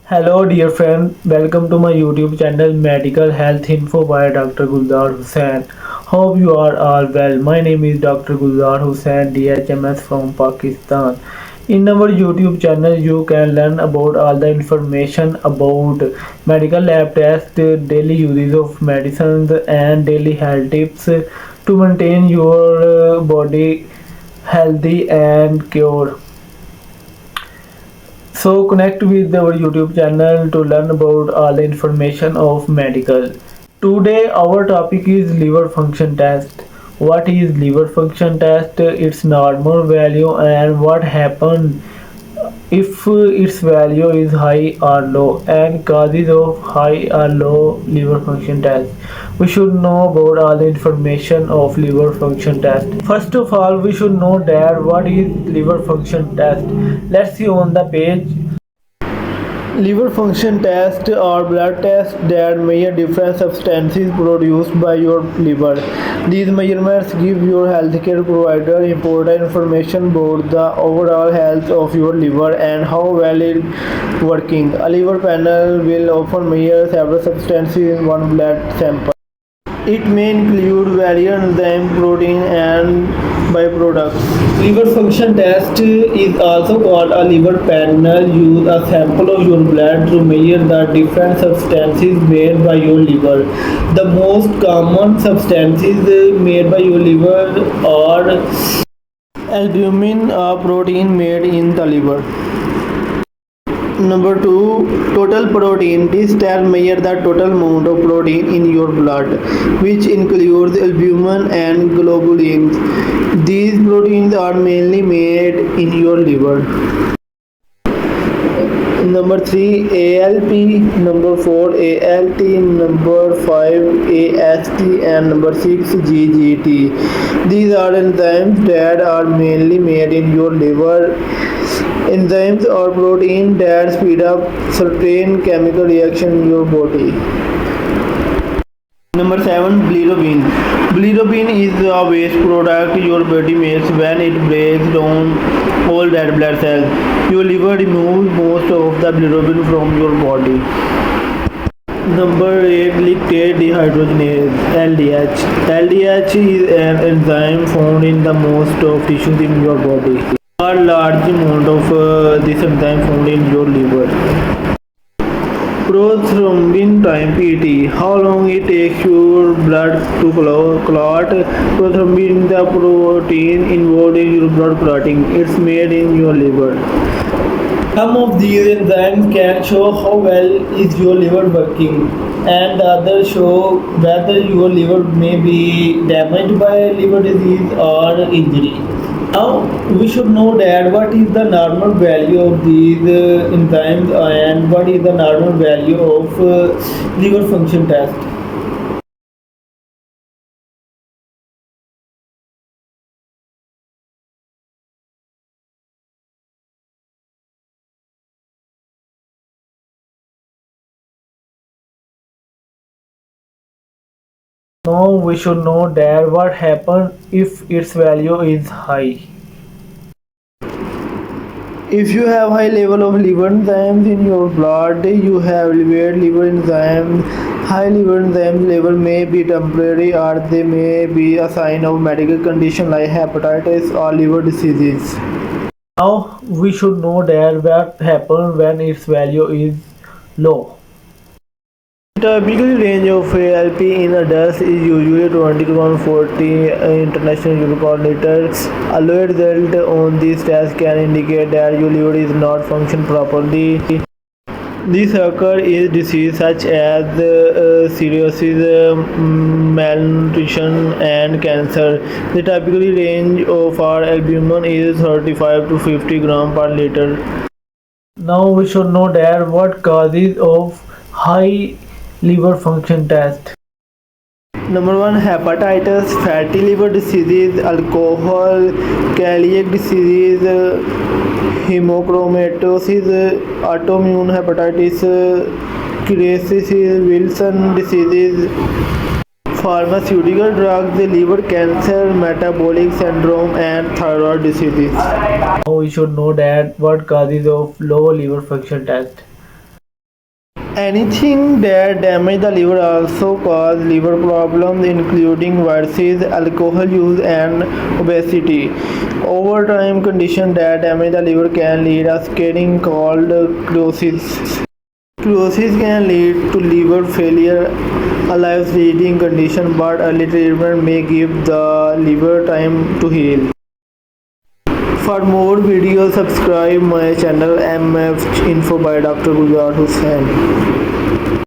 Hello dear friend, welcome to my YouTube channel Medical Health Info by Dr. Guldar Hussain. Hope you are all well. My name is Dr. Guldar Hussain, DHMS from Pakistan. In our YouTube channel, you can learn about all the information about medical lab tests, daily uses of medicines, and daily health tips to maintain your body healthy and cure. So connect with our YouTube channel to learn about all the information of medical. Today our topic is liver function test. What is liver function test? Its normal value and what happens if its value is high or low, and causes of high or low liver function test. We should know about all the information of liver function test. First of all, we should know that what is liver function test. Let's see on the page. Liver function tests are blood tests that measure different substances produced by your liver. These measurements give your healthcare provider important information about the overall health of your liver and how well it is working. A liver panel will often measure several substances in one blood sample. It may include various enzymes, protein, and byproducts. Liver function test is also called a liver panel. Use a sample of your blood to measure the different substances made by your liver. The most common substances made by your liver are albumin, a protein made in the liver. Number 2, total protein. This test measures the total amount of protein in your blood, which includes albumin and globulins. These proteins are mainly made in your liver. Number 3, ALP. Number 4, ALT. Number 5, AST. And number 6, GGT. These are enzymes that are mainly made in your liver. Enzymes are proteins that speed up certain chemical reactions in your body. Number 7, bilirubin. Bilirubin is a waste product your body makes when it breaks down all red blood cells. Your liver removes most of the bilirubin from your body. Number 8, lactate dehydrogenase, LDH. LDH is an enzyme found in the most of tissues in your body. A large amount of this enzyme found in your liver. Prothrombin time PT. How long it takes your blood to clot? Prothrombin is the protein involved in your blood clotting. It's made in your liver. Some of these enzymes can show how well is your liver working, and the others show whether your liver may be damaged by liver disease or injury. Now we should know that what is the normal value of these enzymes and what is the normal value of liver function test. Now we should know that what happens if its value is high. If you have high level of liver enzymes in your blood, you have elevated liver enzymes. High liver enzymes level may be temporary, or they may be a sign of medical condition like hepatitis or liver diseases. Now we should know that what happens when its value is low. The typical range of ALP in adults is usually 20 to 140 international unit per liter. A low result on this test can indicate that your liver is not functioning properly. This occurs in diseases such as cirrhosis, malnutrition, and cancer. The typical range of our albumin is 35 to 50 gram per liter. Now we should know that what causes of high liver function test. Number 1, hepatitis, fatty liver diseases, alcohol, celiac disease, hemochromatosis, autoimmune hepatitis, cirrhosis, Wilson diseases, pharmaceutical drugs, liver cancer, metabolic syndrome, and thyroid diseases. Now we should know that what causes of low liver function test. Anything that damages the liver also cause liver problems, including viruses, alcohol use, and obesity. Over time, conditions that damage the liver can lead to scarring called cirrhosis. Cirrhosis can lead to liver failure, a life-threatening condition, but early treatment may give the liver time to heal. For more videos, subscribe my channel MF Info by Dr. Gulzar Hussain.